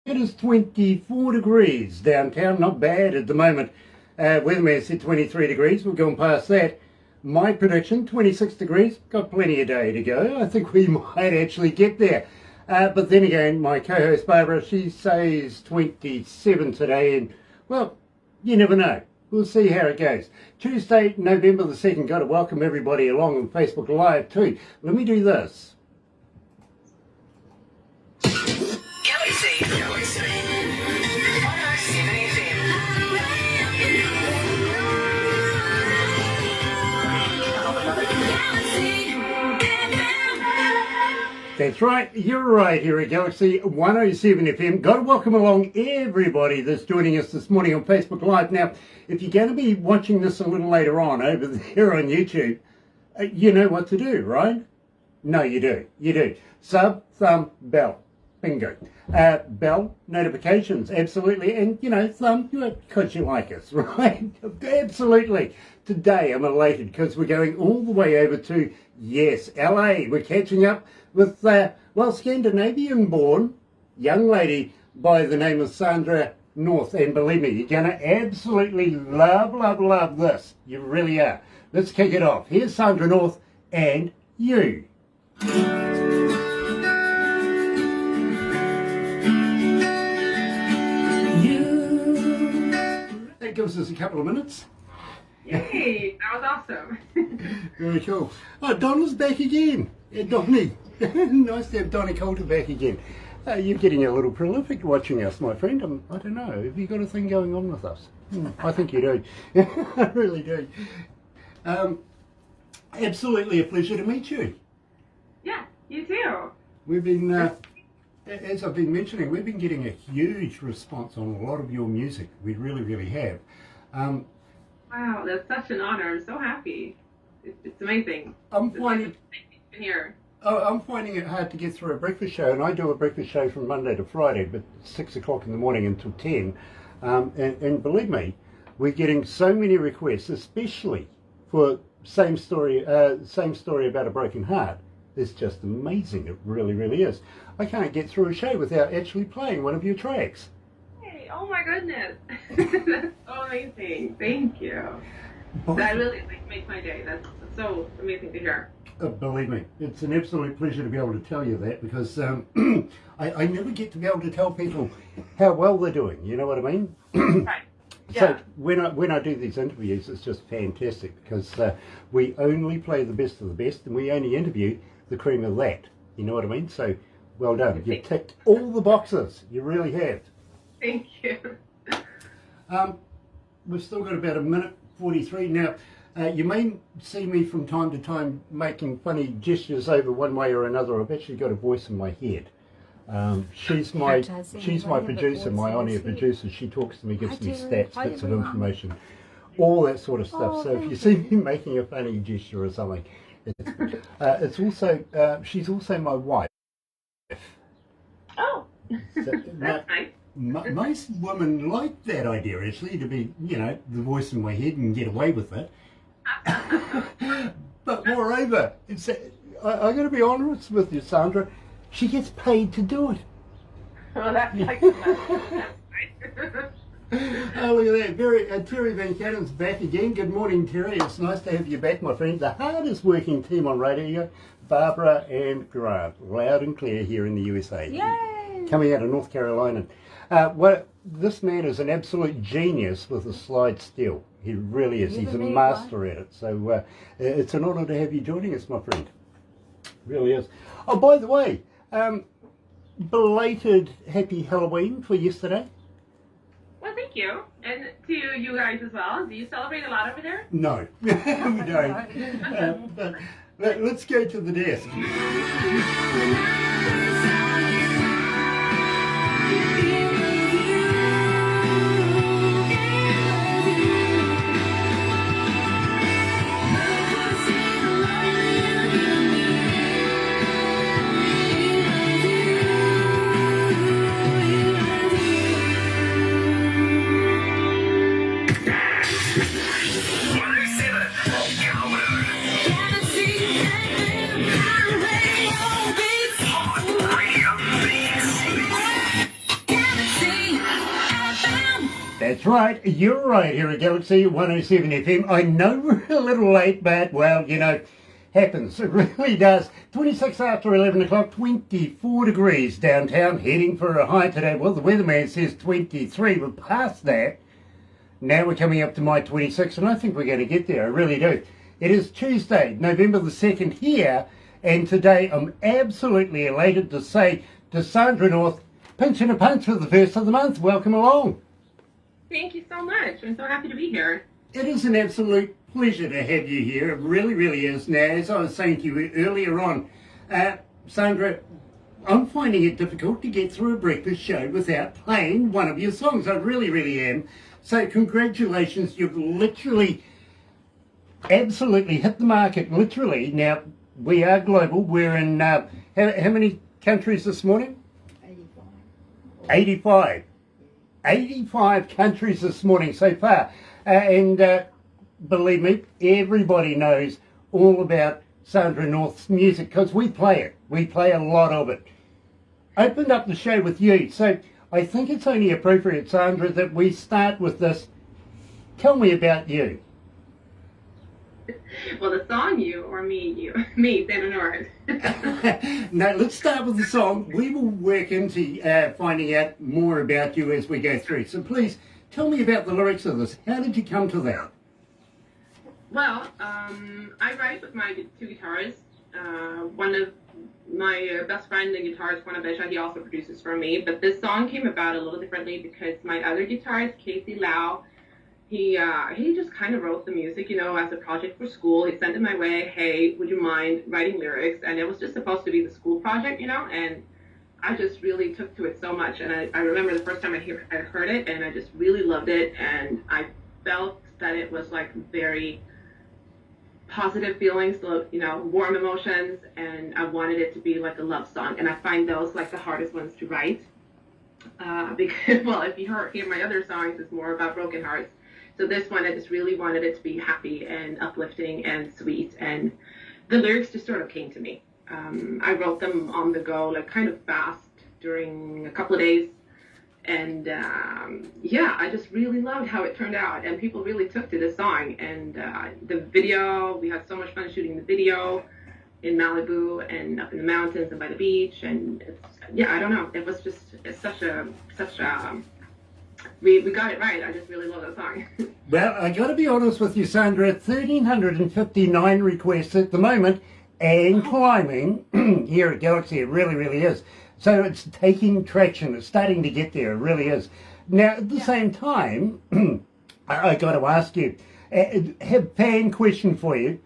It is 24 degrees downtown, not bad at the moment. Weatherman said 23 degrees, we're going past that. My prediction, 26 degrees, got plenty of day to go. I think we might actually get there. But then again, my co-host Barbara, she says 27 today, and well, you never know. We'll see how it goes. Tuesday, November the 2nd, got to welcome everybody along on Facebook Live too. Let me do this. Galaxy 107fm. That's right, you're right here at Galaxy 107fm. Got to welcome along everybody that's joining us this morning on Facebook Live. Now, if you're going to be watching this a little later on over there on YouTube, you know what to do, right? No, you do. You do. Sub, thumb, bell. Bingo. Bell, notifications, absolutely. And, you know, thumb, because you like us, right? Absolutely. Today I'm elated because we're going all the way over to, yes, LA. We're catching up with, well, Scandinavian-born young lady by the name of Sandra North. And believe me, you're going to absolutely love this. You really are. Let's kick it off. Here's Sandra North and You. That gives us a couple of minutes. Yay, that was awesome. Very cool. Oh, Donna's back again. Donnie. Nice to have Donnie Coulter back again. You're getting a little prolific watching us, my friend. I don't know. Have you got a thing going on with us? I think you do. I really do. Absolutely a pleasure to meet you. Yeah, you too. We've been, as I've been mentioning, we've been getting a huge response on a lot of your music. We really have. Wow, that's such an honor. I'm so happy. It's amazing. I'm finding here. I'm finding it hard to get through a breakfast show, and I do a breakfast show from Monday to Friday, but 6 o'clock in the morning until 10. And believe me, we're getting so many requests, especially for same story about a broken heart. It's just amazing. It really is. I can't get through a show without actually playing one of your tracks. Hey, oh my goodness. That's so amazing. Thank you. That really makes my day. That's so amazing to hear. Believe me, it's an absolute pleasure to be able to tell you that, because I never get to be able to tell people how well they're doing. You know what I mean? Right. Yeah. So when I do these interviews, it's just fantastic, because we only play the best of the best, and we only interview the cream of that. You know what I mean? So well done. You've ticked all the boxes. You really have. Thank you. We've still got about a minute 43 now. You may see me from time to time making funny gestures over one way or another. I've actually got a voice in my head. She's my producer, my on-air producer. She talks to me, gives me stats, bits of information, all that sort of stuff. So if you see me making a funny gesture or something, it's also she's also my wife. Oh, So, that's nice. Most women like that idea, actually, to be, you know, the voice in my head and get away with it. But moreover, I got to be honest with you, Sandra. She gets paid to do it. Well, that's like that's nice. Oh, look at that. Terry Van Cadden's back again. Good morning, Terry. It's nice to have you back, my friend. The hardest working team on radio, Barbara and Grant, loud and clear here in the USA. Yay! Coming out of North Carolina. This man is an absolute genius with a slide steel. He really is. He's a master at it. So it's an honour to have you joining us, my friend. Really is. Oh, by the way, belated happy Halloween for yesterday. Well, thank you. And to you guys as well. Do you celebrate a lot over there? No, we don't. But let's go to the desk. That's right, you're right here at Galaxy 107 FM. I know we're a little late, but, well, you know, happens. It really does. 26 after 11 o'clock, 24 degrees downtown, heading for a high today. Well, the weatherman says 23. We're past that. Now we're coming up to my 26, and I think we're going to get there. I really do. It is Tuesday, November the 2nd here, and today I'm absolutely elated to say to Sandra North, pinch and a punch for the first of the month. Welcome along. Thank you so much. I'm so happy to be here. It is an absolute pleasure to have you here. It really, really is. Now, as I was saying to you earlier on, Sandra, I'm finding it difficult to get through a breakfast show without playing one of your songs. I really, really am. So congratulations. You've literally, absolutely hit the market, literally. Now, we are global. We're in, how many countries this morning? 85. 85 countries this morning so far. And believe me, everybody knows all about Sandra North's music because we play it. We play a lot of it. Opened up the show with you, so I think it's only appropriate, Sandra, that we start with this. Tell me about you. Well, the song you or me, me, Sandra North. No, let's start with the song. We will work into finding out more about you as we go through. So please, tell me about the lyrics of this. How did you come to that? Well, I write with my two guitarists. One of my best friend and guitarist, Juan Abesha, he also produces for me. But this song came about a little differently because my other guitarist, Casey Lau, he just kind of wrote the music, you know, as a project for school. He sent it my way. Hey, would you mind writing lyrics? And it was just supposed to be the school project, you know. And I just really took to it so much. And I remember the first time I heard it, and I just really loved it. And I felt that it was like very positive feelings, you know, warm emotions, and I wanted it to be like a love song. And I find those like the hardest ones to write because, well, if you hear my other songs, it's more about broken hearts. So this one, I just really wanted it to be happy and uplifting and sweet, and the lyrics just sort of came to me. I wrote them on the go, like kind of fast during a couple of days, and yeah, I just really loved how it turned out, and people really took to this song. And the video, we had so much fun shooting the video in Malibu and up in the mountains and by the beach, and yeah, I don't know, it was just such a we got it right. I just really love that song. Well, I got to be honest with you, Sandra. 1,359 requests at the moment, and climbing here at Galaxy. It really, really is. So it's taking traction. It's starting to get there. It really is. Now, at the same time, I got to ask you, have fan question for you.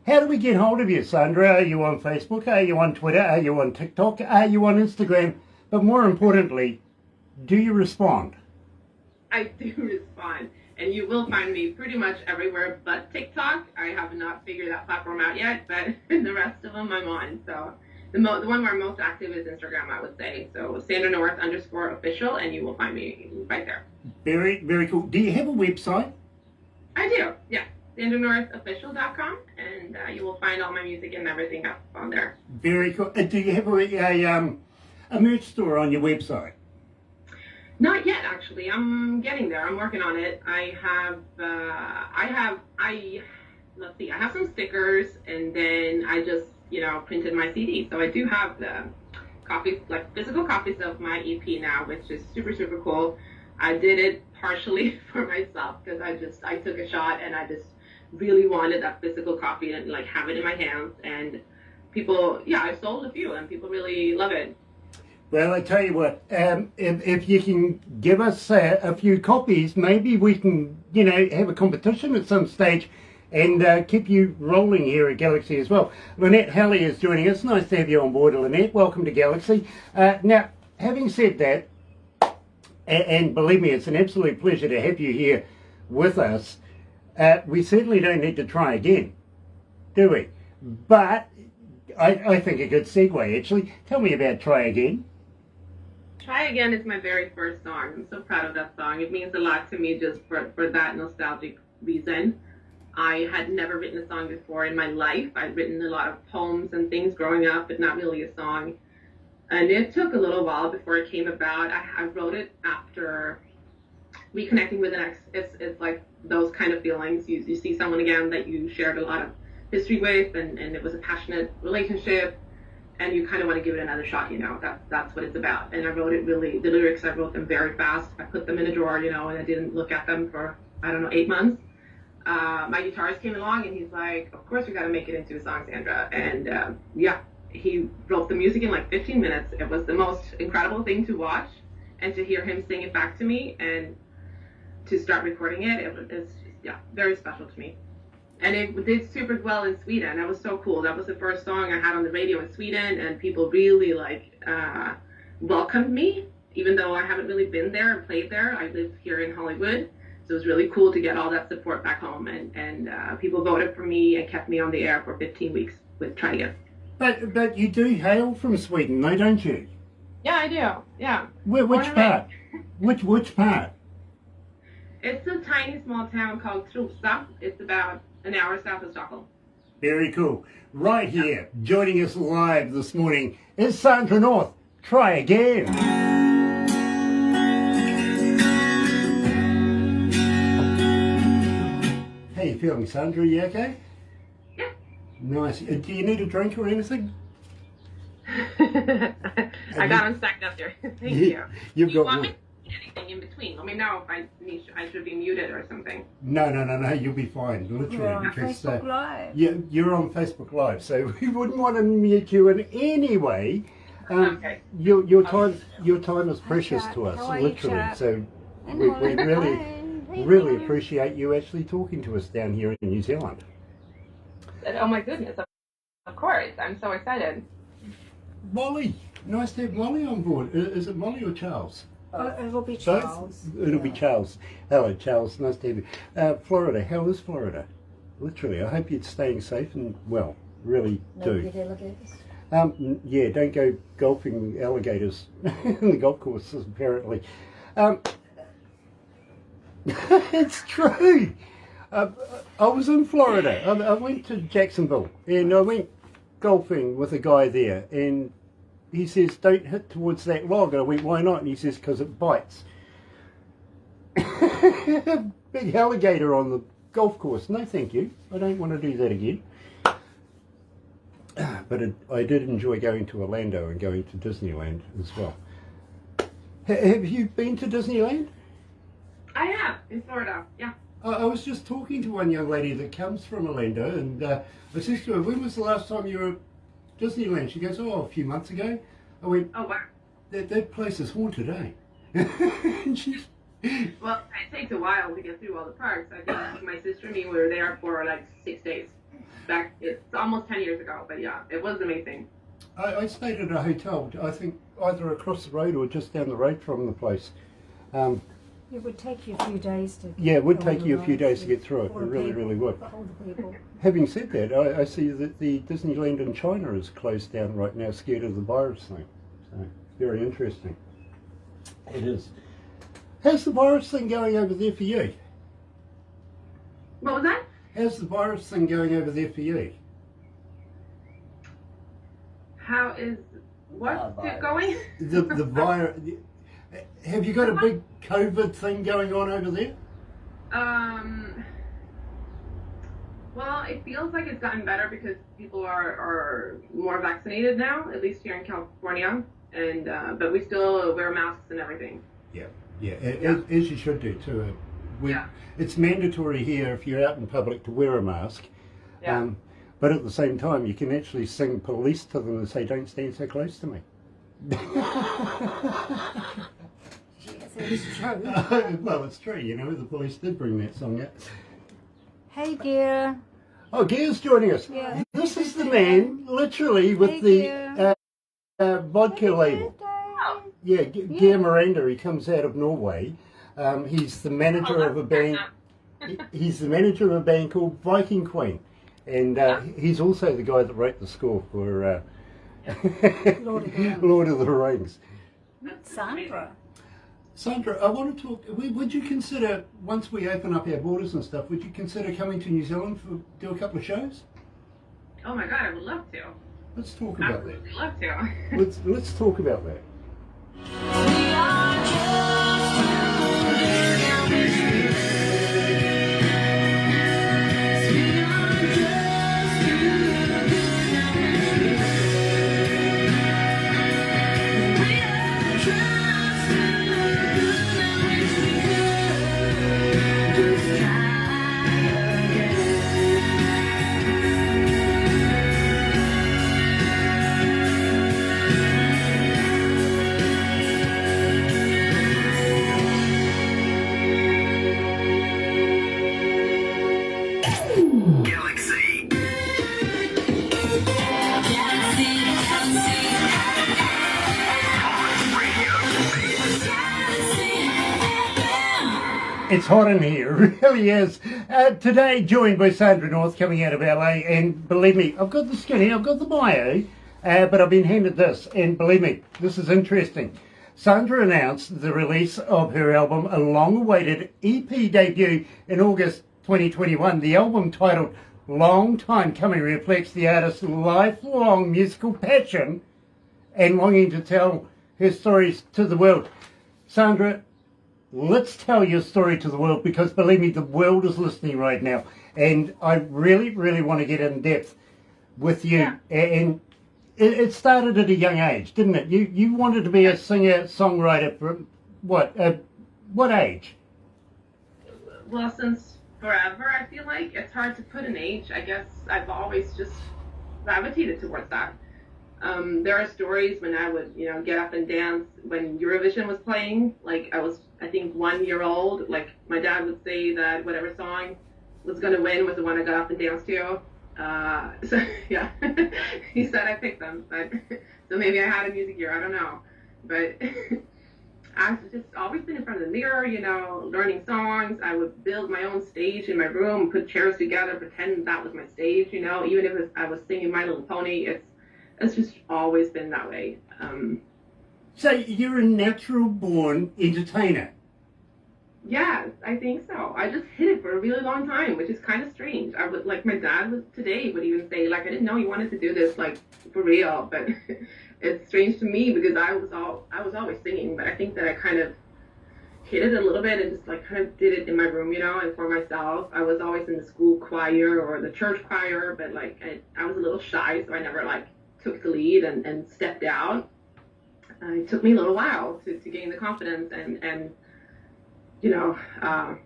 How do we get hold of you, Sandra? Are you on Facebook? Are you on Twitter? Are you on TikTok? Are you on Instagram? But more importantly, do you respond? I do respond, and you will find me pretty much everywhere but TikTok. I have not figured that platform out yet, but the rest of them I'm on. So the one where I'm most active is Instagram, I would say. So Sandra North _official, and you will find me right there. Very, very cool. Do you have a website? I do, yeah. SandraNorthOfficial.com, and you will find all my music and everything up on there. Very cool. Do you have a merch store on your website? Not yet, actually. I'm getting there. I'm working on it. I have some stickers, and then I just, you know, printed my CD. So I do have the copies, like physical copies of my EP now, which is super, super cool. I did it partially for myself because I took a shot, and I just really wanted that physical copy and like have it in my hands. And people, yeah, I sold a few, and people really love it. Well, I tell you what, if you can give us a few copies, maybe we can, you know, have a competition at some stage and keep you rolling here at Galaxy as well. Lynette Halley is joining us. Nice to have you on board, Lynette. Welcome to Galaxy. Now, having said that, and believe me, it's an absolute pleasure to have you here with us. We certainly don't need to try again, do we? But I think a good segue, actually. Tell me about Try Again. Try Again is my very first song. I'm so proud of that song. It means a lot to me just for that nostalgic reason. I had never written a song before in my life. I'd written a lot of poems and things growing up, but not really a song. And it took a little while before it came about. I wrote it after reconnecting with an ex. It's like those kind of feelings. You see someone again that you shared a lot of history with, and it was a passionate relationship, and you kind of want to give it another shot. That's what it's about. And I wrote it really. The lyrics, I wrote them very fast. I put them in a drawer, and I didn't look at them for 8 months. My guitarist came along, and he's like, "Of course, we got to make it into a song, Sandra." And he wrote the music in like 15 minutes. It was the most incredible thing to watch, and to hear him sing it back to me, and to start recording it. It's very special to me. And it did super well in Sweden. That was so cool. That was the first song I had on the radio in Sweden, and people really welcomed me, even though I haven't really been there and played there. I live here in Hollywood, so it was really cool to get all that support back home. And people voted for me and kept me on the air for 15 weeks with Try Again. But you do hail from Sweden, though, don't you? Yeah, I do. Yeah. Which part? Which part? It's a tiny small town called Trosa. It's about an hour south of Stockholm. Very cool. Right here, joining us live this morning is Sandra North. Try Again. How you feeling, Sandra? You okay? Yeah. Nice. Do you need a drink or anything? I got them stacked up there. Thank you. You've Do you got want me to do anything in between? Let me know if I should be muted or something. No, you'll be fine, literally. You're on because, Facebook Live. You're on Facebook Live, so we wouldn't want to mute you in any way. Okay. Your time is precious Hi, to us, how are you, literally. chap? So And we all that really, fine. Hey, really Dana. appreciate you actually talking to us down here in New Zealand. Oh my goodness! Of course, I'm so excited. Molly, nice to have Molly on board. Is it Molly or Charles? It'll be Both? Charles. It'll be Charles. Hello, Charles. Nice to have you. Florida, how is Florida? Literally, I hope you're staying safe and well. Really No do. big alligators. Yeah, don't go golfing alligators in the golf courses, apparently. It's true. I was in Florida. I went to Jacksonville and I went golfing with a guy there, and he says, "Don't hit towards that log." And I went, "Why not?" And he says, "Because it bites." Big alligator on the golf course. No, thank you. I don't want to do that again. But I did enjoy going to Orlando and going to Disneyland as well. Have you been to Disneyland? I have in Florida. Yeah. I was just talking to one young lady that comes from Orlando, and I said to her, "When was the last time you were at Disneyland?" She goes, "Oh, a few months ago." I went, Oh wow. That place is haunted, eh?" And she's... Well, it takes a while to get through all the parks. I think my sister and me were there for like 6 days. It's almost 10 years ago, but yeah, it was amazing. I stayed at a hotel, I think either across the road or just down the road from the place. It would take you a few days to. Yeah, it would go take on you the a few days to roads get through it. It with all the really, people, really would. with all the people. Having said that, I see that the Disneyland in China is closed down right now, scared of the virus thing. So, very interesting. It is. How's the virus thing going over there for you? What was that? How's the virus thing going over there for you? How is what's it going? The virus. Have you got a big COVID thing going on over there? Well, it feels like it's gotten better because people are more vaccinated now, at least here in California, and but we still wear masks and everything. Yeah, as you should do too. It's mandatory here if you're out in public to wear a mask. Yeah. But at the same time, you can actually sing police to them and say, "Don't stand so close to me." Yes, it's true. Well, it's true, the police did bring that song out. Hey, dear. Oh, Gear's joining us. Yeah. This is the man, literally, with Hey, the vodka label. Oh. Yeah, Gear Miranda, he comes out of Norway. He's the manager of a band. He's the manager of a band called Viking Queen. And he's also the guy that wrote the score for Lord of the Rings. Sandra. Sandra, I want to talk. Would you consider, once we open up our borders and stuff, would you consider coming to New Zealand do a couple of shows? Oh my God, I would love to. Let's talk I about would that. love to. Let's talk about that. We are just It's hot in here, it really is. Today, joined by Sandra North coming out of LA, and believe me, I've got the skinny, I've got the bio, but I've been handed this, and believe me, this is interesting. Sandra announced the release of her album, a long-awaited EP debut in August 2021. The album, titled Long Time Coming, reflects the artist's lifelong musical passion and longing to tell her stories to the world. Sandra, let's tell your story to the world, because believe me, the world is listening right now, and I really, really want to get in depth with you. Yeah. And it started at a young age, didn't it? You wanted to be a singer songwriter from what age? Well, since forever, I feel like it's hard to put an age. I guess I've always just gravitated towards that. There are stories when I would, get up and dance when Eurovision was playing. Like, I think 1 year old. Like, my dad would say that whatever song was going to win was the one I got up and danced to. So, yeah, he said I picked them. But so maybe I had a music ear. I don't know. But I've just always been in front of the mirror, learning songs. I would build my own stage in my room, put chairs together, pretend that was my stage, even if I was singing My Little Pony. It's just always been that way. So you're a natural-born entertainer. Yeah, I think so. I just hid it for a really long time, which is kind of strange. I would, like, my dad today would even say, like, I didn't know you wanted to do this, like, for real. But it's strange to me because I was always singing, but I think that I kind of hid it a little bit and just, like, kind of did it in my room, and for myself. I was always in the school choir or the church choir, but, like, I was a little shy, so I never, like, took the lead and stepped out. It took me a little while to gain the confidence and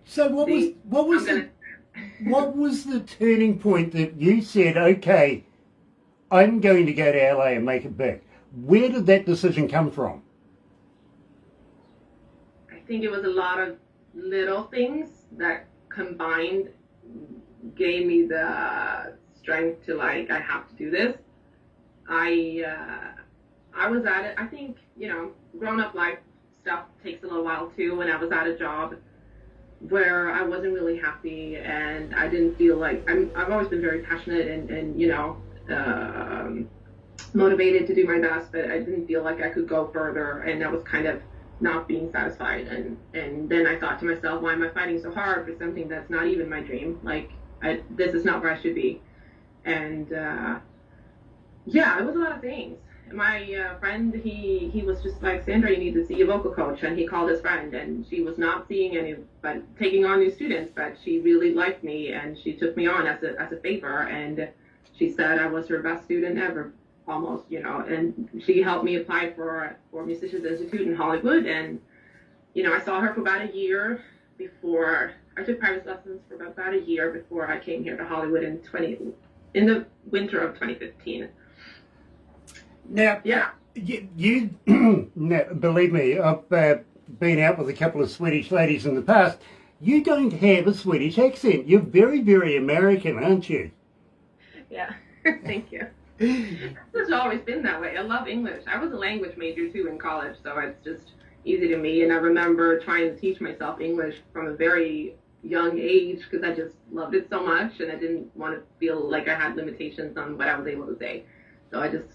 So what was the turning point that you said, okay, I'm going to go to LA and make it big? Where did that decision come from? I think it was a lot of little things that combined gave me the strength to, like, I have to do this. I was at it. I think, grown-up life stuff takes a little while too. When I was at a job where I wasn't really happy and I didn't feel like I've always been very passionate and motivated to do my best, but I didn't feel like I could go further, and I was kind of not being satisfied. And then I thought to myself, why am I fighting so hard for something that's not even my dream? Like, this is not where I should be. And yeah, it was a lot of things. My friend, he was just like, Sandra, you need to see a vocal coach. And he called his friend, and she was not seeing taking on new students, but she really liked me, and she took me on as a favor. And she said I was her best student ever, almost, and she helped me apply for Musicians Institute in Hollywood. And, I saw her for about a year before, I took private lessons for about a year before I came here to Hollywood in the winter of 2015. Now, yeah, you now, believe me, I've been out with a couple of Swedish ladies in the past. You don't have a Swedish accent. You're very, very American, aren't you? Yeah, thank you. It's always been that way. I love English. I was a language major too in college, so it's just easy to me. And I remember trying to teach myself English from a very young age because I just loved it so much, and I didn't want to feel like I had limitations on what I was able to say. So I just,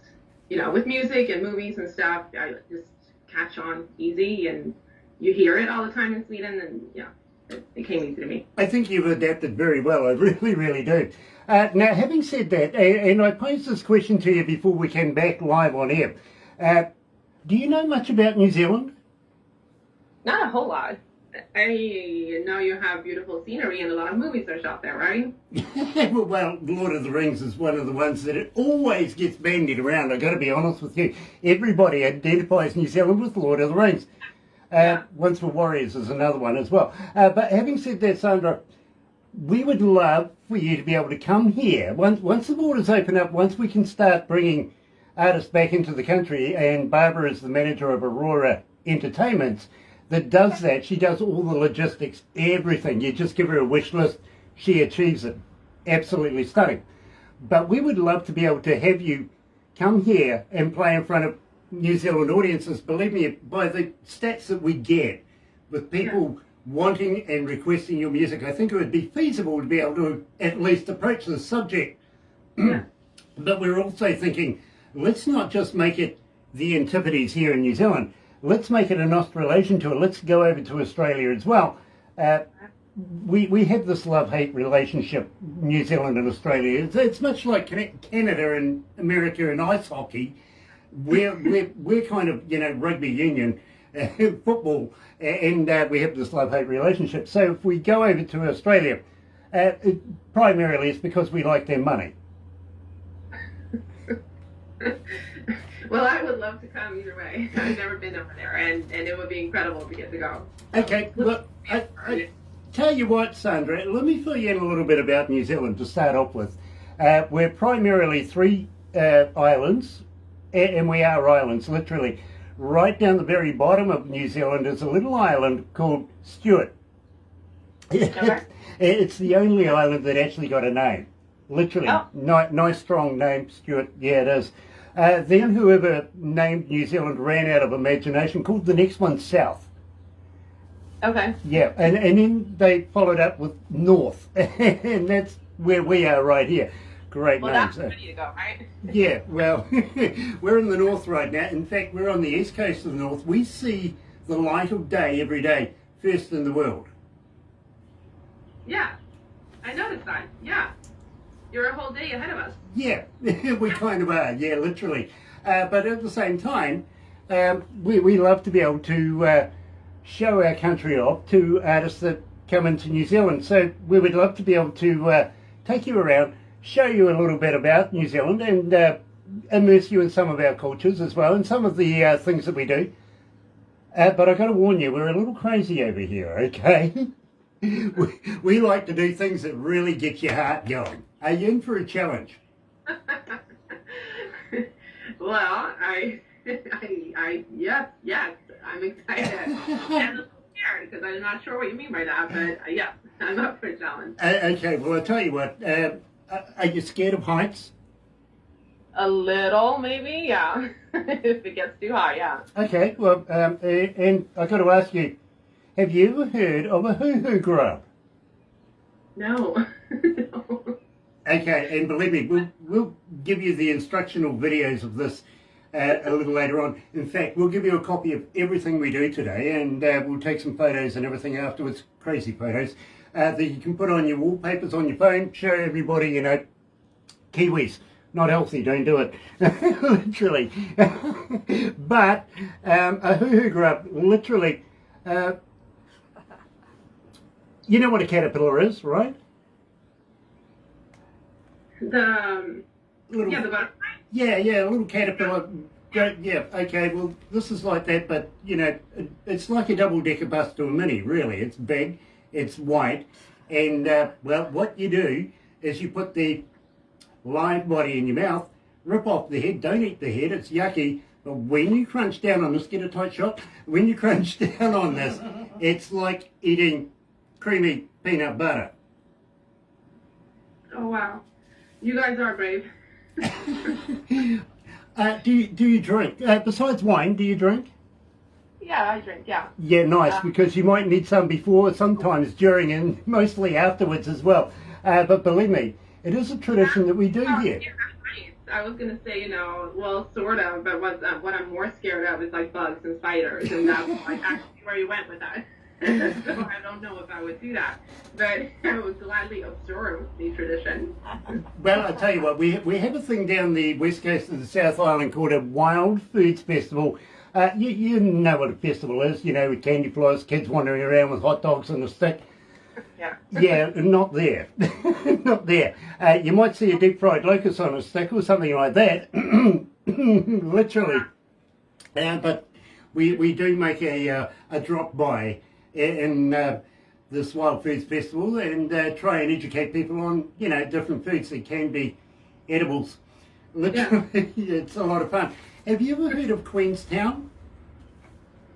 with music and movies and stuff, I just catch on easy, and you hear it all the time in Sweden, and it came easy to me. I think you've adapted very well. I really, really do. Now, having said that, and I posed this question to you before we came back live on air, do you know much about New Zealand? Not a whole lot. I know you have beautiful scenery and a lot of movies are shot there, right? Well, Lord of the Rings is one of the ones that it always gets bandied around. I've got to be honest with you. Everybody identifies New Zealand with Lord of the Rings. Once for Warriors is another one as well. But having said that, Sandra, we would love for you to be able to come here. Once the borders open up, once we can start bringing artists back into the country, and Barbara is the manager of Aurora Entertainments that does that. She does all the logistics, everything. You just give her a wish list, she achieves it. Absolutely stunning. But we would love to be able to have you come here and play in front of New Zealand audiences. Believe me, by the stats that we get with people wanting and requesting your music, I think it would be feasible to be able to at least approach the subject. Yeah. But we're also thinking, let's not just make it the Antipodes here in New Zealand. Let's make it an Australasian tour. Let's go over to Australia as well. We have this love-hate relationship, New Zealand and Australia. It's much like Canada and America and ice hockey. We're kind of, rugby union, football, and we have this love-hate relationship. So if we go over to Australia, primarily it's because we like their money. Well, I would love to come either way. I've never been over there, and it would be incredible to get to go. Okay, well, I tell you what, Sandra, let me fill you in a little bit about New Zealand to start off with. We're primarily three islands, and we are islands, literally. Right down the very bottom of New Zealand is a little island called Stewart. It's the only island that actually got a name. Literally. Oh. Nice strong name, Stewart. Yeah, it is. Then whoever named New Zealand ran out of imagination, called the next one South. Okay. Yeah, and then they followed up with North, and that's where we are right here. Great Well, names. that's ready to go, right? Yeah, well, we're in the north right now. In fact, we're on the east coast of the north. We see the light of day every day, first in the world. Yeah, I noticed that. Yeah. You're a whole day ahead of us. Yeah, we kind of are, yeah, literally. But at the same time, we love to be able to show our country off to artists that come into New Zealand. So we would love to be able to take you around, show you a little bit about New Zealand, and immerse you in some of our cultures as well, and some of the things that we do. But I've got to warn you, we're a little crazy over here, okay? we like to do things that really get your heart going. Are you in for a challenge? Well, yes, I'm excited. And a little scared because I'm not sure what you mean by that, but yes, I'm up for a challenge. Okay, well, I'll tell you what, are you scared of heights? A little, maybe, yeah. If it gets too high, yeah. Okay, well, and I've got to ask you, have you ever heard of a hoo-hoo grub? No. No. Okay, and believe me, we'll give you the instructional videos of this a little later on. In fact, we'll give you a copy of everything we do today, and we'll take some photos and everything afterwards, crazy photos, that you can put on your wallpapers on your phone, show everybody, Kiwis. Not healthy, don't do it. Literally. But a hoo-hoo grub, literally, you know what a caterpillar is, right? The butterfly? Yeah, a little caterpillar. Yeah, okay, well, this is like that, but, it's like a double-decker bus to a mini, really. It's big, it's white, and, well, what you do is you put the live body in your mouth, rip off the head, don't eat the head, it's yucky, but when you crunch down on this, get a tight shot, when you crunch down on this, it's like eating creamy peanut butter. Oh, wow. You guys are brave. Do you drink? Besides wine, do you drink? Yeah, I drink, yeah. Yeah, nice, because you might need some before, sometimes during, and mostly afterwards as well. But believe me, it is a tradition that we do here. Yeah, nice. I was going to say, well, sort of, but what I'm more scared of is like bugs and spiders, and that's like actually where you went with that. So I don't know if I would do that, but I would gladly observe the tradition. Well, I tell you what, we have a thing down the west coast of the South Island called a Wild Foods Festival. You know what a festival is, you know, with candy floss, kids wandering around with hot dogs on a stick. Yeah. Yeah, not there. Not there. You might see a deep fried locust on a stick or something like that. Literally. But we do make a drop by in this Wild Foods Festival and try and educate people on, you know, different foods that can be edibles. Literally, it's a lot of fun. Have you ever heard of Queenstown?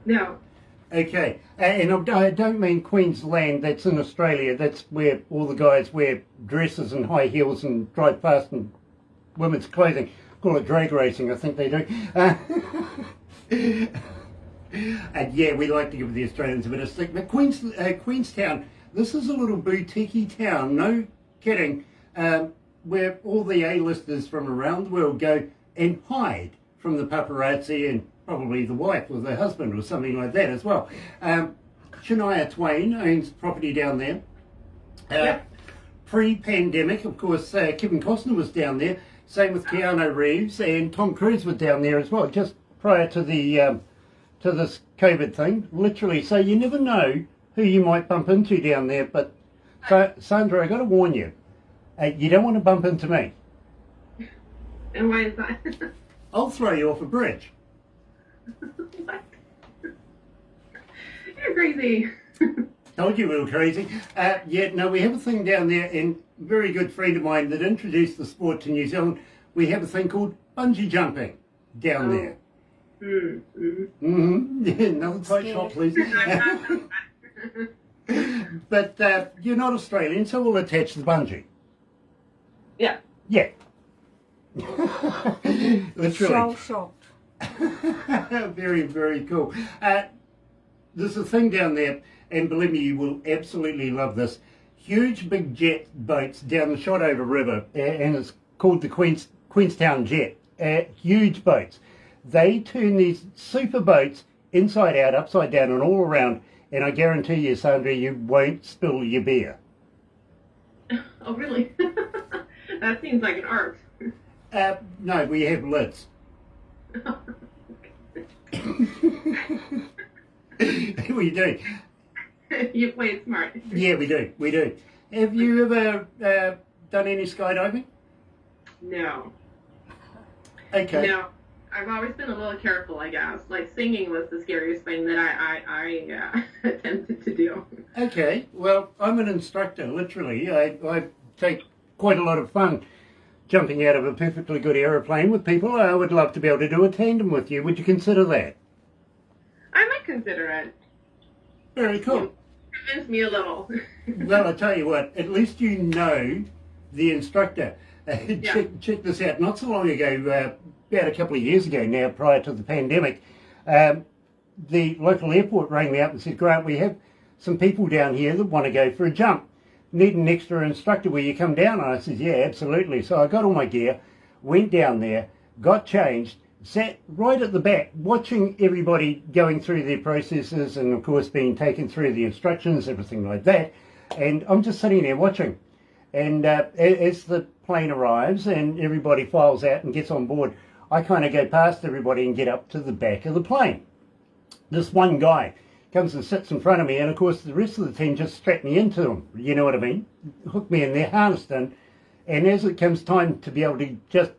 No. Okay, and I don't mean Queensland, that's in Australia. That's where all the guys wear dresses and high heels and drive fast in women's clothing. Call it drag racing, I think they do. And yeah, we like to give the Australians a bit of stick. But Queenstown, this is a little boutique town, no kidding, where all the A-listers from around the world go and hide from the paparazzi and probably the wife or the husband or something like that as well. Shania Twain owns property down there. Pre-pandemic, of course, Kevin Costner was down there. Same with Keanu Reeves, and Tom Cruise was down there as well, just prior to the to this COVID thing. Literally, so you never know who you might bump into down there. But Sandra, I got to warn you, you don't want to bump into me. And why is that? I'll throw you off a bridge. What? You're crazy. Told you we were crazy. Yeah, no, we have a thing down there, and a very good friend of mine that introduced the sport to New Zealand, we have a thing called bungee jumping down there. Another tight shot, please. But you're not Australian, so we'll attach the bungee. Yeah. Yeah. Literally. So shocked. Very, very cool. There's a thing down there, and believe me, you will absolutely love this. Huge big jet boats down the Shotover River, and it's called the Queenstown Jet. Huge boats. They turn these super boats inside out, upside down, and all around, and I guarantee you, Sandra, you won't spill your beer. Oh, really? That seems like an art. No, we have lids. We do. You play it smart. Yeah, we do. We do. Have you ever done any skydiving? No. Okay. No. I've always been a little careful, I guess. Like, singing was the scariest thing that I attempted to do. Okay. Well, I'm an instructor, literally. I take quite a lot of fun jumping out of a perfectly good aeroplane with people. I would love to be able to do a tandem with you. Would you consider that? I might consider it. Very cool. Convince me a little. Well, I tell you what, at least you know the instructor. Check this out. Not so long ago, about a couple of years ago now, prior to the pandemic, the local airport rang me up and said, Grant, we have some people down here that want to go for a jump. Need an extra instructor, will you come down? And I said, yeah, absolutely. So I got all my gear, went down there, got changed, sat right at the back, watching everybody going through their processes and, of course, being taken through the instructions, everything like that. And I'm just sitting there watching. And as the plane arrives and everybody files out and gets on board, I kind of go past everybody and get up to the back of the plane. This one guy comes and sits in front of me, and of course the rest of the team just strap me into him, you know what I mean? Hook me in there, harnessed in, and as it comes time to be able to just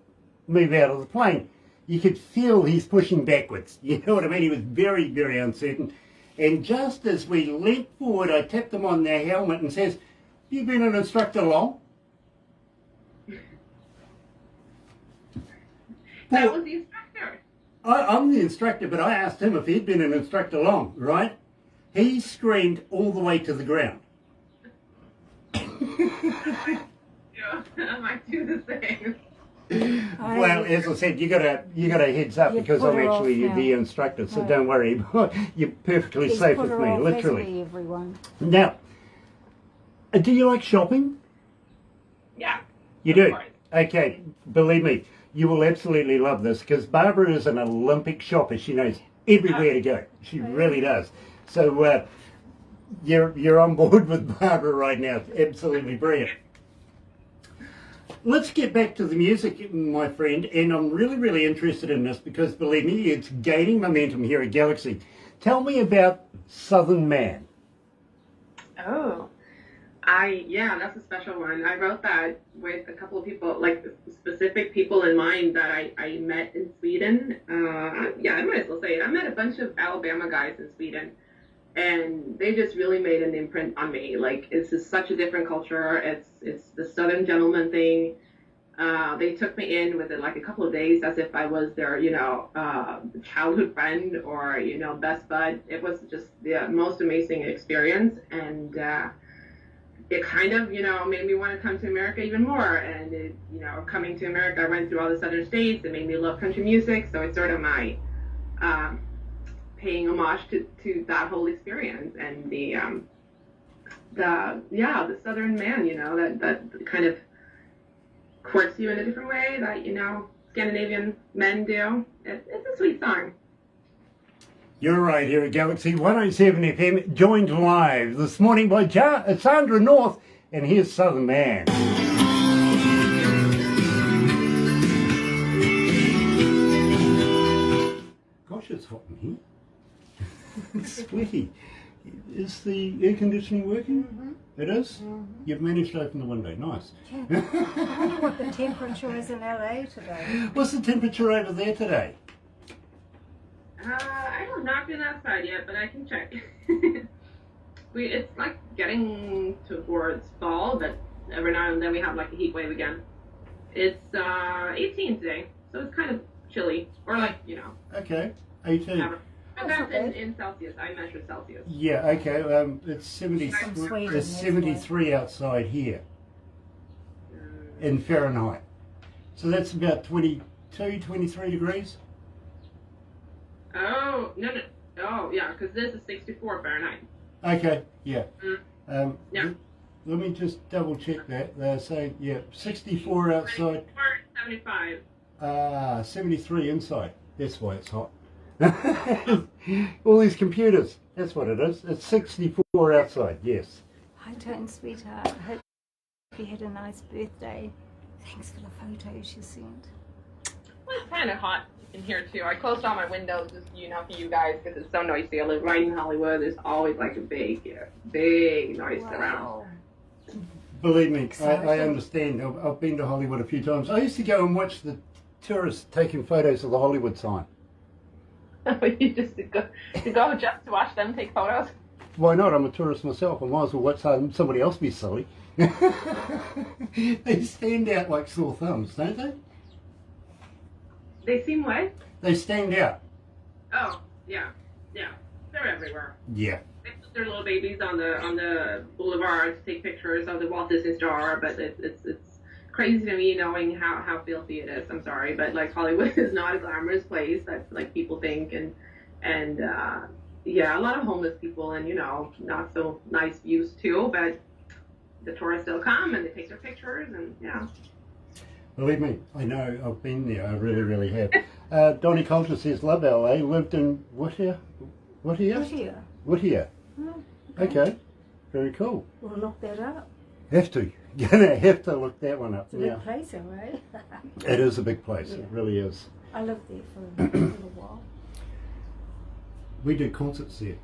move out of the plane, you could feel he's pushing backwards, you know what I mean? He was very, very uncertain. And just as we leant forward, I tapped him on their helmet and says, you been an instructor long? That was the instructor. I'm the instructor, but I asked him if he'd been an instructor long, right? He screamed all the way to the ground. Yeah, I might do the same. Well, as I said, you got a heads up because I'm actually the instructor, so don't worry. You're perfectly safe with me, literally. Everyone. Now, do you like shopping? Yeah. You do? Okay, believe me, you will absolutely love this because Barbara is an Olympic shopper. She knows everywhere to go. She really does. So you're on board with Barbara right now. Absolutely brilliant. let's get back to the music, my friend, and I'm really interested in this because, believe me, it's gaining momentum here at Galaxy. Tell me about Southern Man. Oh, yeah, that's a special one. I wrote that with a couple of people, like specific people in mind that I met in Sweden. Yeah, I might as well say it. I met a bunch of Alabama guys in Sweden, and they just really made an imprint on me. Like, it's just such a different culture. It's the Southern gentleman thing. They took me in within like a couple of days as if I was their, childhood friend or, best bud. It was just the most amazing experience. And it kind of, made me want to come to America even more. And, coming to America, I went through all the southern states. It made me love country music. So it's sort of my paying homage to that whole experience. And the Southern man, that kind of courts you in a different way that, Scandinavian men do. It's a sweet song. You're right here at Galaxy 107 FM, joined live this morning by Sandra North, and here's Southern Man. Gosh, it's hot in here. It's sweaty. Is the air conditioning working? Mm-hmm. It is? Mm-hmm. You've managed to open the window. Nice. Yeah. I wonder what the temperature is in LA today. What's the temperature over there today? I have not been outside yet, but I can check. It's like getting towards fall, but every now and then we have like a heat wave again. It's 18 today, so it's kind of chilly, or like, Okay, 18. And that's in Celsius. I measure Celsius. Yeah, okay. It's 73. It's 73 outside here in Fahrenheit. So that's about 22, 23 degrees. Oh, no. Oh, yeah, because this is 64 Fahrenheit. Okay, yeah. Yeah. Let me just double check that. They're saying, 64 outside. 75. 73 inside. That's why it's hot. All these computers. That's what it is. It's 64 outside, yes. Hi, Tone, sweetheart. I hope you had a nice birthday. Thanks for the photos you sent. Well, it's kind of hot in here, too. I closed all my windows, just, for you guys, because it's so noisy. I live right in Hollywood. There's always, like, a big noise around. Believe me, I understand. I've been to Hollywood a few times. I used to go and watch the tourists taking photos of the Hollywood sign. You just to go just to watch them take photos? Why not? I'm a tourist myself. I might as well watch somebody else be silly. They stand out like sore thumbs, don't they? They seem what? They stand out. Oh, yeah. They're everywhere. Yeah. They put their little babies on the boulevard to take pictures of the Walt Disney Store, but it's crazy to me knowing how filthy it is. I'm sorry, but like Hollywood is not a glamorous place that like people think, and a lot of homeless people and not so nice views too, but the tourists still come and they take their pictures and Believe me, I know. I've been there. I really have. Donnie Coulter says love LA. Lived in Whittier. Whittier. Oh, okay. Very cool. We'll look that up. Have to. Gonna have to look that one up. It's a big place, all right? It is a big place. Yeah. It really is. I lived there for a little while. We did concerts there.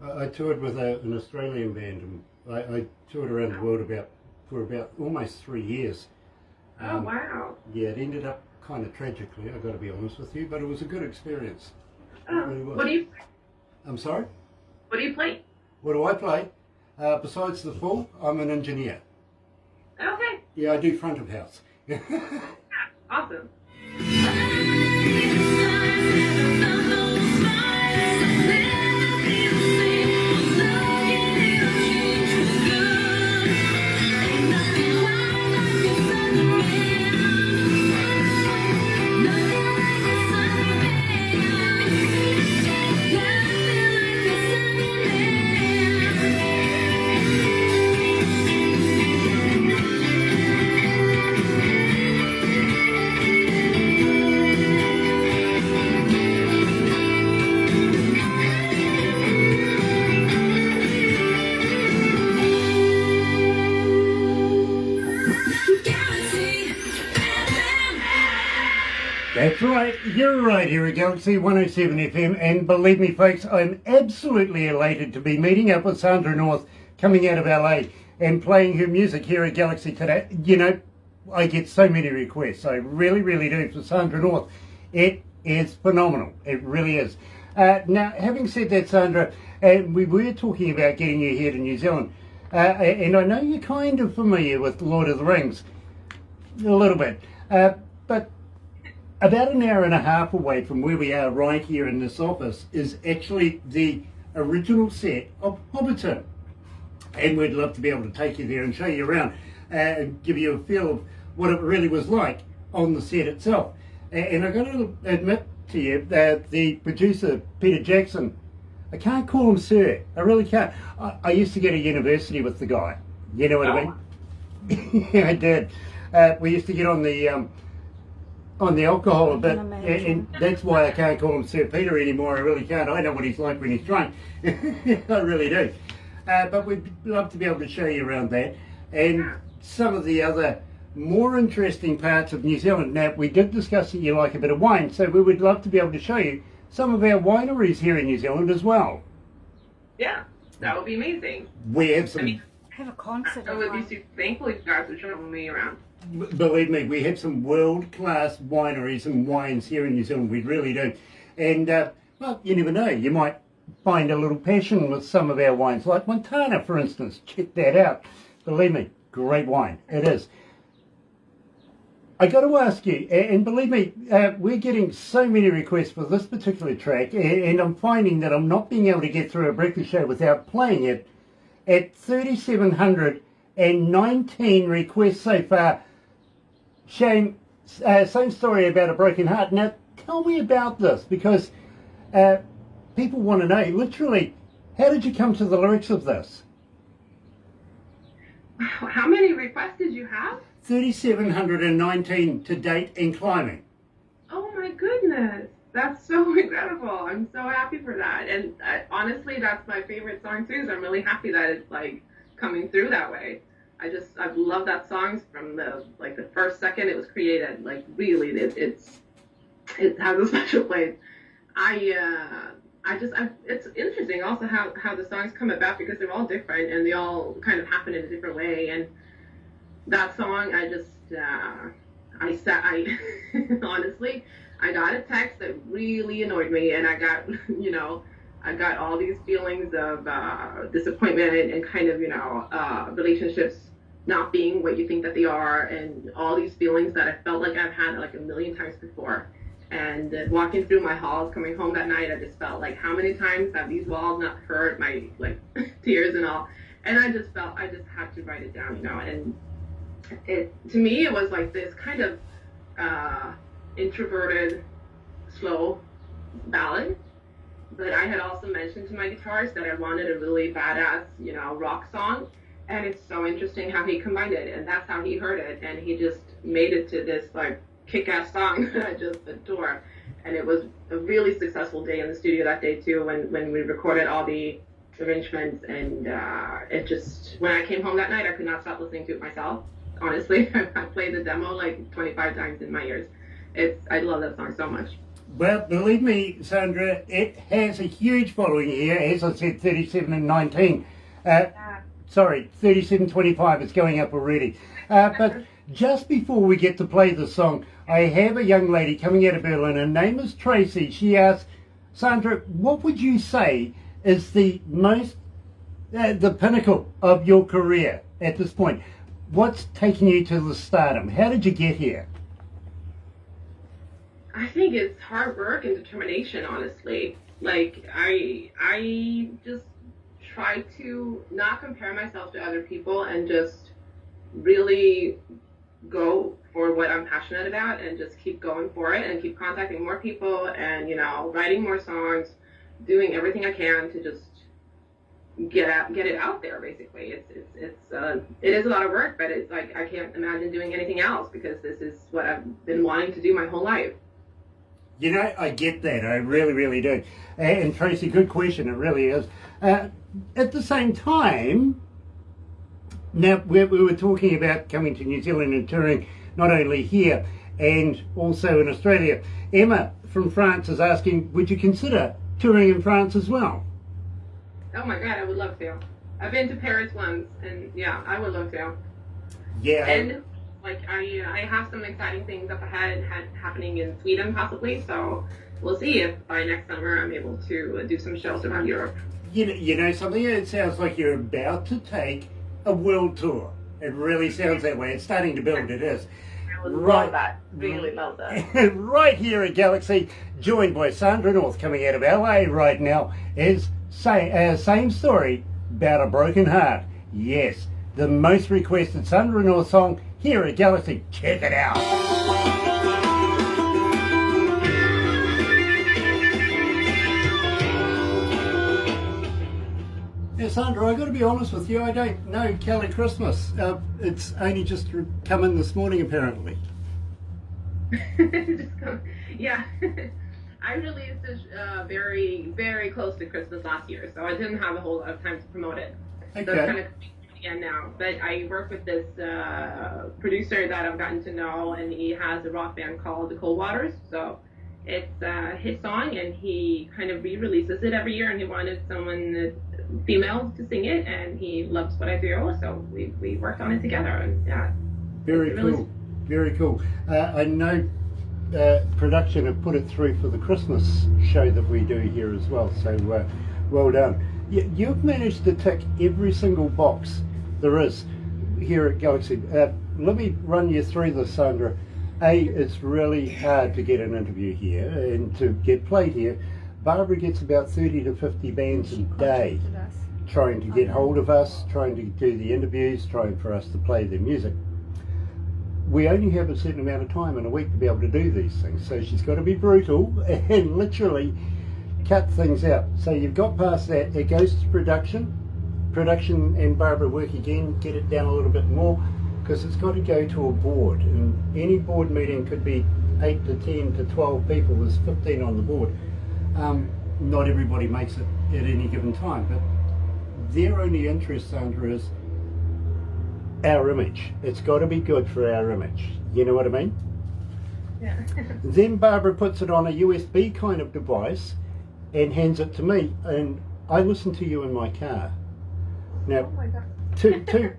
I toured with an Australian band, and I toured around the world for about almost 3 years. Oh, wow. Yeah, it ended up kind of tragically, I've got to be honest with you, but it was a good experience. Oh, really was. what do you? I'm sorry? What do you play? What do I play? Besides the full, I'm an engineer. Okay. Yeah, I do front of house. Awesome. That's right, you're right here at Galaxy 107 FM, and believe me folks, I'm absolutely elated to be meeting up with Sandra North coming out of LA and playing her music here at Galaxy today. You know, I get so many requests, I really, really do, for Sandra North. It is phenomenal, it really is. Now, having said that, Sandra, we were talking about getting you here to New Zealand, and I know you're kind of familiar with Lord of the Rings, a little bit, but about an hour and a half away from where we are right here in this office is actually the original set of Hobbiton. And we'd love to be able to take you there and show you around and give you a feel of what it really was like on the set itself. And I've got to admit to you that the producer, Peter Jackson, I can't call him sir, I really can't. I used to go to university with the guy, you know what I mean? Yeah, I did. We used to get on the alcohol a bit, and that's why I can't call him Sir Peter anymore. I really can't. I know what he's like when he's drunk. I really do. But we'd love to be able to show you around that and some of the other more interesting parts of New Zealand. Now, we did discuss that you like a bit of wine, so we would love to be able to show you some of our wineries here in New Zealand as well. Yeah, that would be amazing. We have some... Have a concert. I would be super thankful if you guys would show me around. Believe me, we have some world-class wineries and wines here in New Zealand. We really do. And, well, you never know. You might find a little passion with some of our wines, like Montana, for instance. Check that out. Believe me, great wine. It is. I got to ask you, and believe me, we're getting so many requests for this particular track, and I'm finding that I'm not being able to get through a breakfast show without playing it. At 3,719 requests so far. Shane, same story about a broken heart. Now, tell me about this, because people want to know, literally, how did you come to the lyrics of this? How many requests did you have? 3,719 to date and climbing. Oh my goodness. That's so incredible. I'm so happy for that. And honestly, that's my favorite song too, so I'm really happy that it's like coming through that way. I've loved that song from the first second it was created. Like really, it has a special place. It's interesting also how the songs come about, because they're all different and they all kind of happen in a different way. And that song, honestly, I got a text that really annoyed me, and I got all these feelings of disappointment and kind of relationships not being what you think that they are, and all these feelings that I felt like I've had like a million times before. And walking through my halls, coming home that night, I just felt like, how many times have these walls not heard my tears and all? And I just had to write it down, And to me, it was like this kind of introverted, slow ballad. But I had also mentioned to my guitarist that I wanted a really badass, rock song. And it's so interesting how he combined it, and that's how he heard it, and he just made it to this kick-ass song that I just adore. And it was a really successful day in the studio that day too, when we recorded all the arrangements, and when I came home that night, I could not stop listening to it myself. Honestly, I played the demo 25 times in my ears. I love that song so much. Well, believe me, Sandra, it has a huge following here. As I said, 37 and 19. 3725 is going up already. But just before we get to play the song, I have a young lady coming out of Berlin. Her name is Tracy. She asks, Sandra, what would you say is the pinnacle of your career at this point? What's taking you to the stardom? How did you get here? I think it's hard work and determination, honestly. I just try to not compare myself to other people and just really go for what I'm passionate about and just keep going for it and keep contacting more people and, writing more songs, doing everything I can to just get it out there, basically. It is a lot of work, but it's like I can't imagine doing anything else, because this is what I've been wanting to do my whole life. I get that. I really, really do. And Tracy, good question. It really is. At the same time, now we were talking about coming to New Zealand and touring not only here, and also in Australia. Emma from France is asking, would you consider touring in France as well? Oh my God, I would love to. I've been to Paris once, and yeah, I would love to. Yeah. And like I have some exciting things up ahead happening in Sweden possibly, so we'll see if by next summer I'm able to do some shows around Europe. You know something? It sounds like you're about to take a world tour. It really sounds that way. It's starting to build, it is. I would love that. Really love that. Right here at Galaxy, joined by Sandra North, coming out of LA right now, is same story about a broken heart. Yes, the most requested Sandra North song here at Galaxy. Check it out. Yeah, Sandra, I've got to be honest with you, I don't know Kelly Christmas. It's only just come in this morning, apparently. Yeah. I released this very, very close to Christmas last year, so I didn't have a whole lot of time to promote it. Okay. So it's kind of again now. But I work with this producer that I've gotten to know, and he has a rock band called the Cold Waters. So it's his song, and he kind of re-releases it every year, and he wanted someone female to sing it, and he loves what I do, so we worked on it together, and yeah. Very cool. Very cool. I know production have put it through for the Christmas show that we do here as well, so well done. You've managed to tick every single box there is here at Galaxy. Let me run you through this, Sandra. It's really hard to get an interview here and to get played here. Barbara gets about 30 to 50 bands a day trying to get hold of us, trying to do the interviews, trying for us to play their music. We only have a certain amount of time in a week to be able to do these things, so she's got to be brutal and literally cut things out. So you've got past that, it goes to production and Barbara work again, get it down a little bit more, because it's got to go to a board, and any board meeting could be 8 to 10 to 12 people, there's 15 on the board. Not everybody makes it at any given time, but their only interest, Sandra, is our image. It's got to be good for our image. You know what I mean? Yeah. Then Barbara puts it on a USB kind of device and hands it to me, and I listen to you in my car. Now, Oh my God.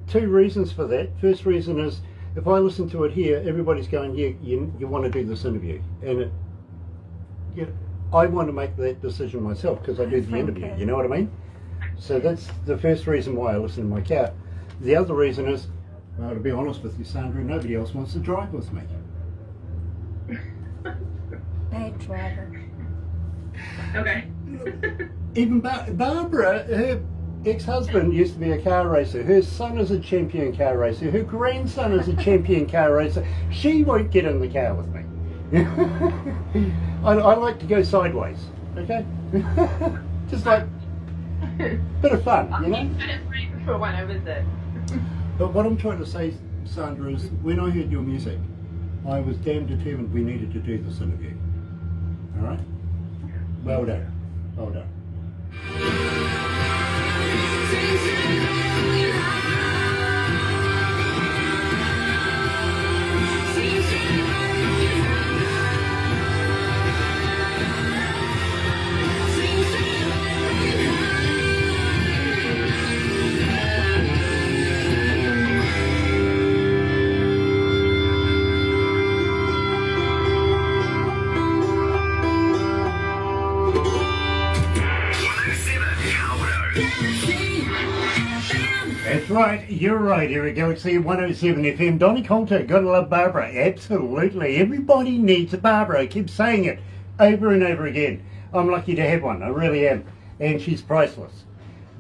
two reasons for that. First reason is, if I listen to it here, everybody's going, yeah, you want to do this interview, and I want to make that decision myself because I do the interview. You know what I mean? So that's the first reason why I listen to my car. The other reason is, well, to be honest with you, Sandra, nobody else wants to drive with me. Bad driver. Okay. Even Barbara, her ex-husband used to be a car racer. Her son is a champion car racer. Her grandson is a champion car racer. She won't get in the car with me. I like to go sideways, okay? Just like bit of fun, you know? For when I visit. But what I'm trying to say, Sandra, is when I heard your music, I was damn determined we needed to do this interview. All right? Well done. Well done. That's right, you're right, here at Galaxy 107 FM. Donnie Coulter, gotta love Barbara. Absolutely, everybody needs a Barbara. I keep saying it over and over again. I'm lucky to have one, I really am. And she's priceless.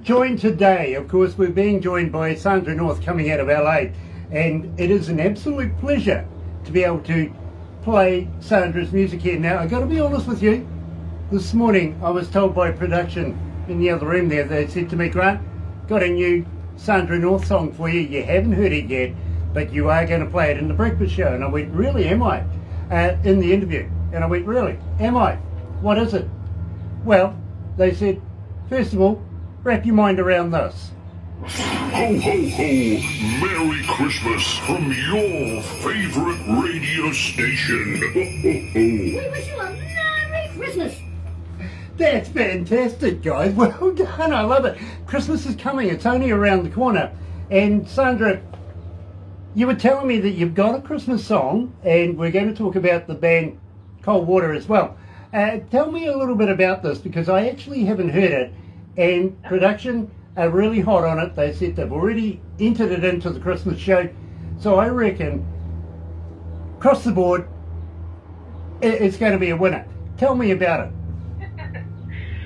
Joined today, of course, we're being joined by Sandra North coming out of LA. And it is an absolute pleasure to be able to play Sandra's music here. Now, I gotta be honest with you, this morning I was told by production in the other room there, they said to me, Grant, got a new Sandra North song for you. You haven't heard it yet, but you are going to play it in the breakfast show. And I went, really, am I? In the interview. And I went, really, am I? What is it? Well, they said, first of all, wrap your mind around this. Ho, ho, ho! Merry Christmas from your favorite radio station. Ho, ho, ho! We wish you a Merry Christmas. That's fantastic, guys. Well done. I love it. Christmas is coming. It's only around the corner. And Sandra, you were telling me that you've got a Christmas song, and we're going to talk about the band Cold Water as well. Tell me a little bit about this, because I actually haven't heard it, and production are really hot on it. They said they've already entered it into the Christmas show. So I reckon, across the board, it's going to be a winner. Tell me about it.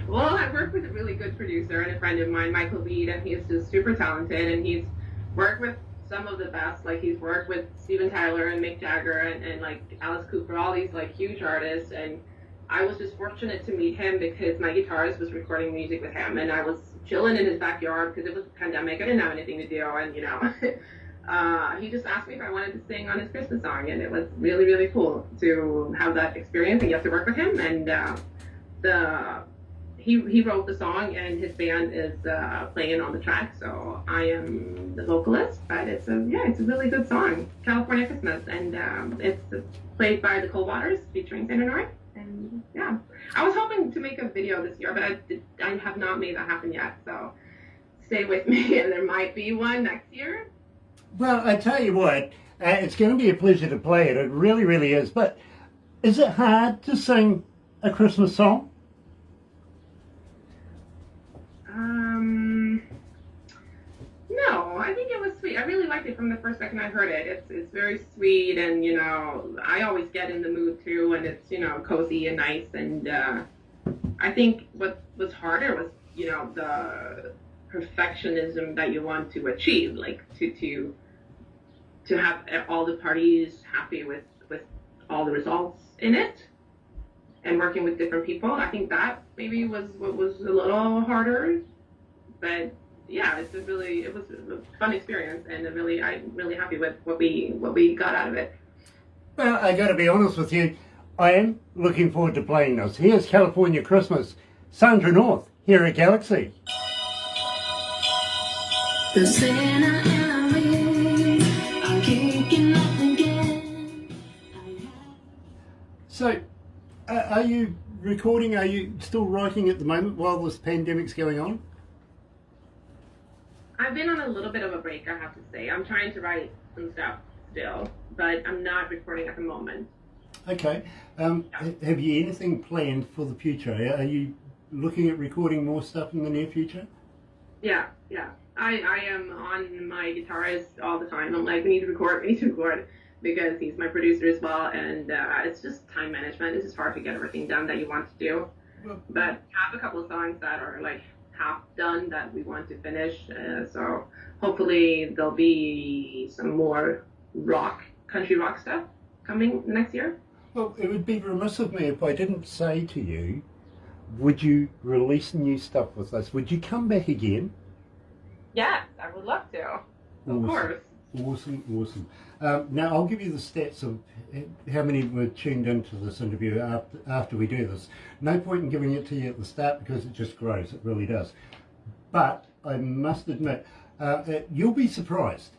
Well, I work with a really good producer and a friend of mine, Michael Reed, and he's just super talented, and he's worked with some of the best. Like, he's worked with Steven Tyler and Mick Jagger and like Alice Cooper, all these like huge artists, and I was just fortunate to meet him because my guitarist was recording music with him, and I was chilling in his backyard because it was a pandemic. I didn't have anything to do, and he just asked me if I wanted to sing on his Christmas song, and it was really, really cool to have that experience and get to work with him. And he wrote the song, and his band is playing on the track, so I am the vocalist. But it's a really good song, California Christmas, and it's played by the Cold Waters featuring Sandra North. And yeah, I was hoping to make a video this year, but I have not made that happen yet. So stay with me, and there might be one next year. Well, I tell you what, it's going to be a pleasure to play it. It really, really is. But is it hard to sing a Christmas song? No, I think it was sweet. I really liked it from the first second I heard it. It's very sweet, and I always get in the mood too, and it's cozy and nice. And I think what was harder was the perfectionism that you want to achieve, like to have all the parties happy with all the results in it, and working with different people. I think that maybe was what was a little harder, but yeah, it was a fun experience, and I'm really happy with what we got out of it. Well, I got to be honest with you, I am looking forward to playing this. Here's California Christmas, Sandra North here at Galaxy. The Santa and the rain are kicking off again. So, are you recording? Are you still writing at the moment while this pandemic's going on? I've been on a little bit of a break, I have to say. I'm trying to write some stuff still, but I'm not recording at the moment. Okay. Have you anything planned for the future? Are you looking at recording more stuff in the near future? Yeah. I am on my guitarist all the time. I'm like, we need to record, because he's my producer as well, and it's just time management. It's just hard to get everything done that you want to do. But I have a couple of songs that are like half done that we want to finish, so hopefully there'll be some more country rock stuff coming next year. Well, it would be remiss of me if I didn't say to you, would you release new stuff with us? Would you come back again? Yes, I would love to. Of course. Awesome. Now, I'll give you the stats of how many were tuned into this interview after we do this. No point in giving it to you at the start because it just grows. It really does. But I must admit, you'll be surprised.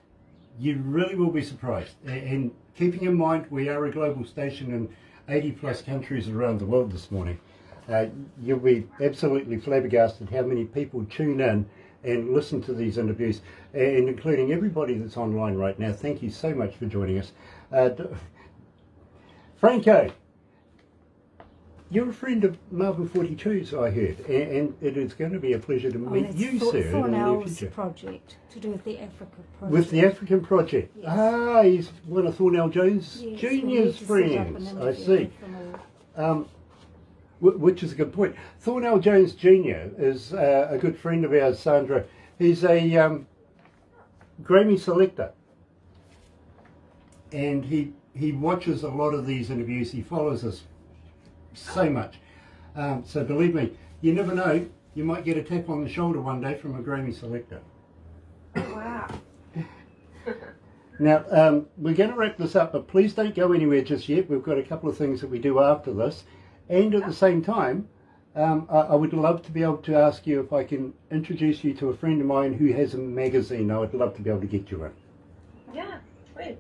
You really will be surprised. And keeping in mind we are a global station in 80 plus countries around the world this morning, you'll be absolutely flabbergasted how many people tune in and listen to these interviews, and including everybody that's online right now. Thank you so much for joining us. Franco, you're a friend of Marvel 42's, I heard, and it is going to be a pleasure to meet you, sir, in the near future. Project, to do with the Africa project. With the African project? Yes. He's one of Thornell Jones Jr.'s friends, I see. Which is a good point. Thornell Jones Jr. is a good friend of ours, Sandra. He's a Grammy selector, and he watches a lot of these interviews. He follows us so much. So believe me, you never know, you might get a tap on the shoulder one day from a Grammy selector. Wow. Now, we're going to wrap this up, but please don't go anywhere just yet. We've got a couple of things that we do after this. And at the same time, I would love to be able to ask you if I can introduce you to a friend of mine who has a magazine. I would love to be able to get you in. Yeah, sweet.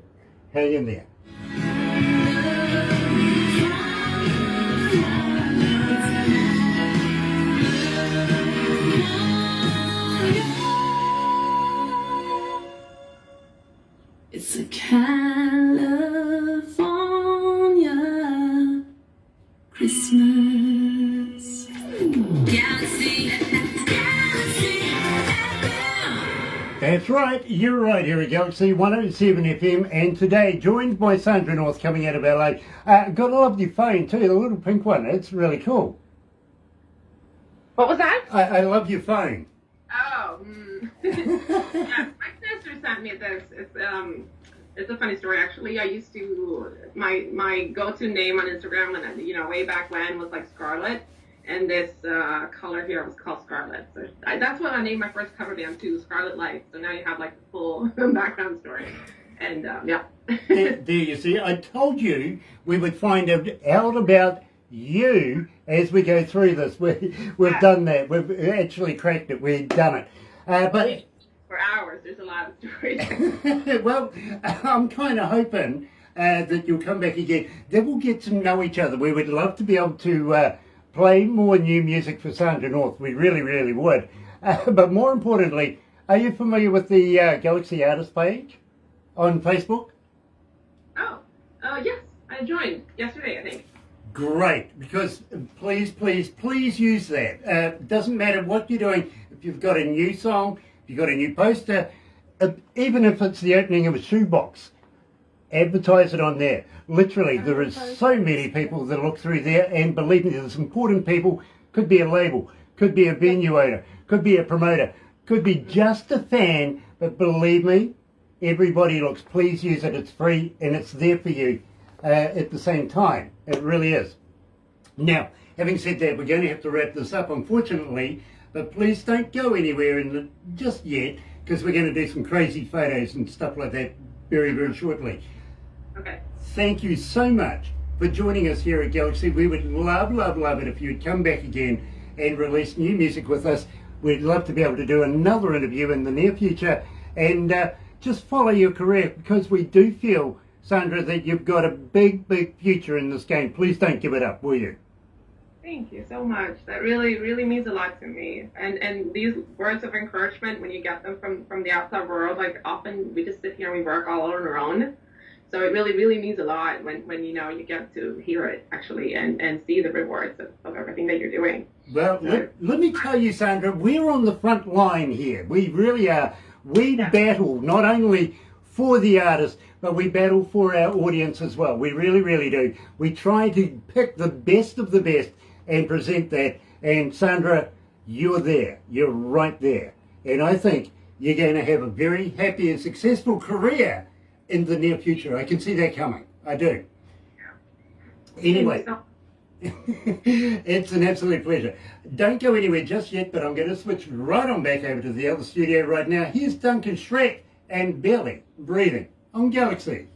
Hang in there. It's a California Christmas. Galaxy, galaxy, That's right, you're right here at Galaxy 107 FM, and today joined by Sandra North coming out of LA. Got a lovely phone too, the little pink one. It's really cool. What was that? I love your phone. Oh, yeah, my sister sent me this. It's a funny story actually. I used to my go-to name on Instagram when way back when was like Scarlet, and this color here was called Scarlet. So that's what I named my first cover band too, Scarlet Light. So now you have like the full background story, and yeah. There you see, I told you we would find out about you as we go through this. We've done that. We've actually cracked it. We've done it. But for hours, there's a lot of stories. well, I'm kind of hoping that you'll come back again. That we'll get to know each other. We would love to be able to play more new music for Sandra North. We really, really would. But more importantly, are you familiar with the Galaxy Artist page on Facebook? Oh, yes, I joined yesterday, I think. Great, because please use that. Doesn't matter what you're doing. If you've got a new song, if you've got a new poster, even if it's the opening of a shoebox, advertise it on there. Literally, there is so many people that look through there, and believe me, there's important people. Could be a label, could be a venue owner, could be a promoter, could be just a fan, but believe me, everybody looks. Please use it. It's free and it's there for you at the same time. It really is. Now, having said that, we're going to have to wrap this up, unfortunately, but please don't go anywhere just yet, because we're going to do some crazy photos and stuff like that very, very shortly. Okay. Thank you so much for joining us here at Galaxy. We would love it if you'd come back again and release new music with us. We'd love to be able to do another interview in the near future, and just follow your career, because we do feel, Sandra, that you've got a big future in this game. Please don't give it up, will you? Thank you so much. That really, really means a lot to me. And these words of encouragement, when you get them from the outside world, like often we just sit here and we work all on our own. So it really, really means a lot when you get to hear it actually and see the rewards of everything that you're doing. Well, let me tell you, Sandra, we're on the front line here. We really are. We battle not only for the artists, but we battle for our audience as well. We really, really do. We try to pick the best of the best and present that. And Sandra, you're there. You're right there. And I think you're going to have a very happy and successful career in the near future. I can see that coming. I do. Anyway, it's an absolute pleasure. Don't go anywhere just yet, but I'm going to switch right on back over to the other studio right now. Here's Duncan Shrek and Belly Breathing on Galaxy.